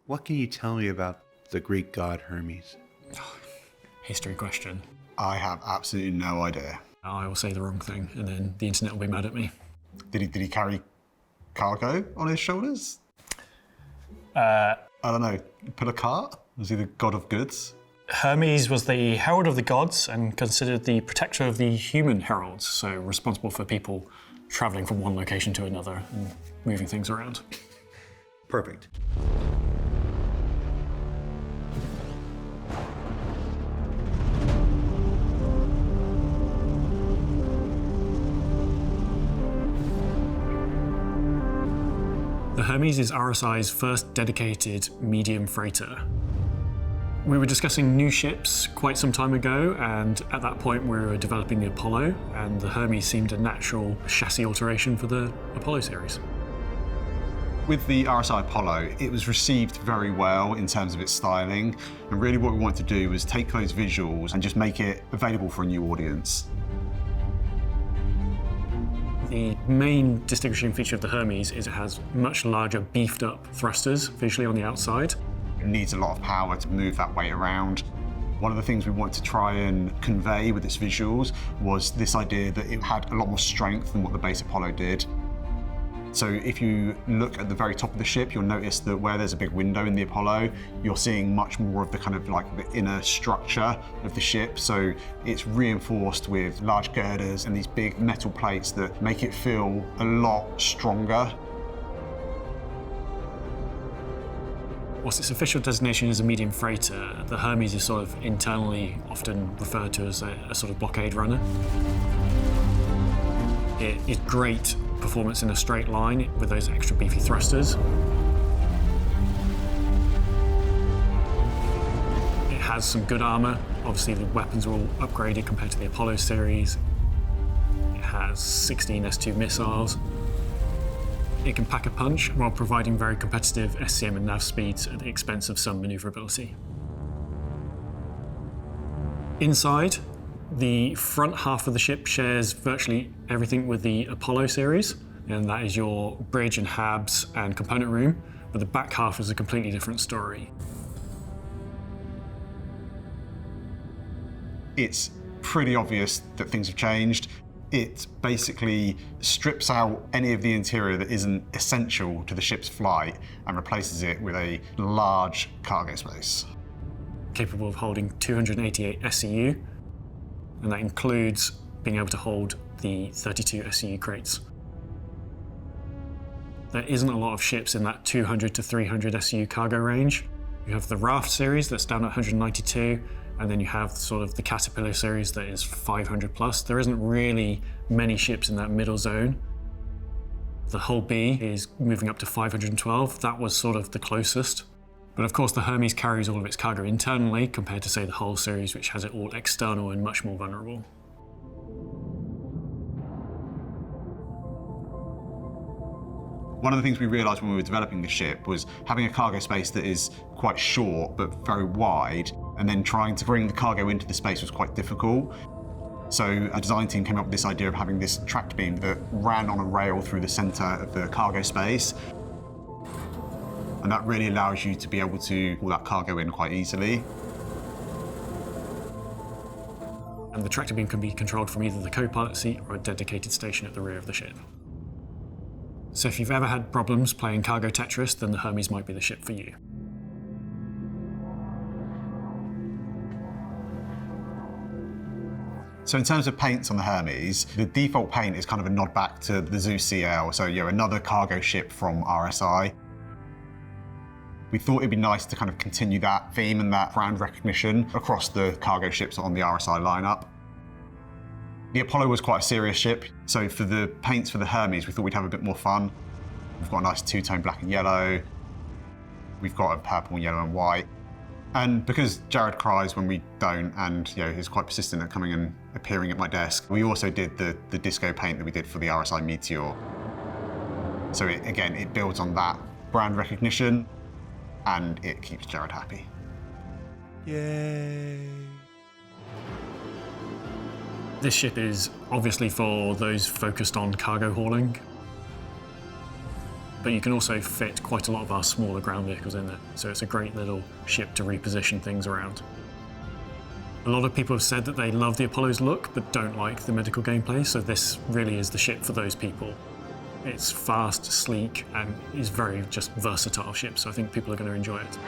What can you tell me about the Greek god Hermes? History question. I have absolutely no idea. I will say the wrong thing, and then the internet will be mad at me. Did he carry cargo on his shoulders? I don't know. Put a cart? Was he the god of goods? Hermes was the herald of the gods and considered the protector of the human heralds, so responsible for people traveling from one location to another and moving things around. Perfect. The Hermes is RSI's first dedicated medium freighter. We were discussing new ships quite some time ago, and at that point we were developing the Apollo, and the Hermes seemed a natural chassis alteration for the Apollo series. With the RSI Apollo, it was received very well in terms of its styling, and really what we wanted to do was take those visuals and just make it available for a new audience. The main distinguishing feature of the Hermes is it has much larger, beefed up thrusters visually on the outside. It needs a lot of power to move that weight around. One of the things we wanted to try and convey with its visuals was this idea that it had a lot more strength than what the base Apollo did. So if you look at the very top of the ship, you'll notice that where there's a big window in the Apollo, you're seeing much more of the kind of like the inner structure of the ship. So it's reinforced with large girders and these big metal plates that make it feel a lot stronger. Whilst its official designation is a medium freighter, the Hermes is sort of internally often referred to as a sort of blockade runner. It is great performance in a straight line with those extra beefy thrusters. It has some good armor. Obviously the weapons are all upgraded compared to the Apollo series. It has 16 S-2 missiles. It can pack a punch while providing very competitive SCM and nav speeds at the expense of some maneuverability. Inside, the front half of the ship shares virtually everything with the Apollo series, and that is your bridge and habs and component room, but the back half is a completely different story. It's pretty obvious that things have changed. It basically strips out any of the interior that isn't essential to the ship's flight and replaces it with a large cargo space. Capable of holding 288 SCU, and that includes being able to hold the 32 SCU crates. There isn't a lot of ships in that 200 to 300 SCU cargo range. You have the Raft series that's down at 192, and then you have sort of the Caterpillar series that is 500 plus. There isn't really many ships in that middle zone. The Hull B is moving up to 512. That was sort of the closest. But of course the Hermes carries all of its cargo internally compared to say the Hull series, which has it all external and much more vulnerable. One of the things we realised when we were developing the ship was having a cargo space that is quite short but very wide, and then trying to bring the cargo into the space was quite difficult. So our design team came up with this idea of having this tracked beam that ran on a rail through the centre of the cargo space. And that really allows you to be able to pull that cargo in quite easily. And the tractor beam can be controlled from either the co-pilot seat or a dedicated station at the rear of the ship. So if you've ever had problems playing cargo Tetris, then the Hermes might be the ship for you. So in terms of paints on the Hermes, the default paint is kind of a nod back to the Zeus CL, so another cargo ship from RSI. We thought it'd be nice to kind of continue that theme and that brand recognition across the cargo ships on the RSI lineup. The Apollo was quite a serious ship, so for the paints for the Hermes, we thought we'd have a bit more fun. We've got a nice two-tone black and yellow. We've got a purple, yellow and white. And because Jared cries when we don't, and he's quite persistent at coming and appearing at my desk, we also did the disco paint that we did for the RSI Meteor. So it builds on that brand recognition, and it keeps Jared happy. Yay! This ship is obviously for those focused on cargo hauling. but you can also fit quite a lot of our smaller ground vehicles in there. So it's a great little ship to reposition things around. A lot of people have said that they love the Apollo's look, but don't like the medical gameplay, so this really is the ship for those people. It's fast, sleek, and is very just versatile ship, so I think people are going to enjoy it.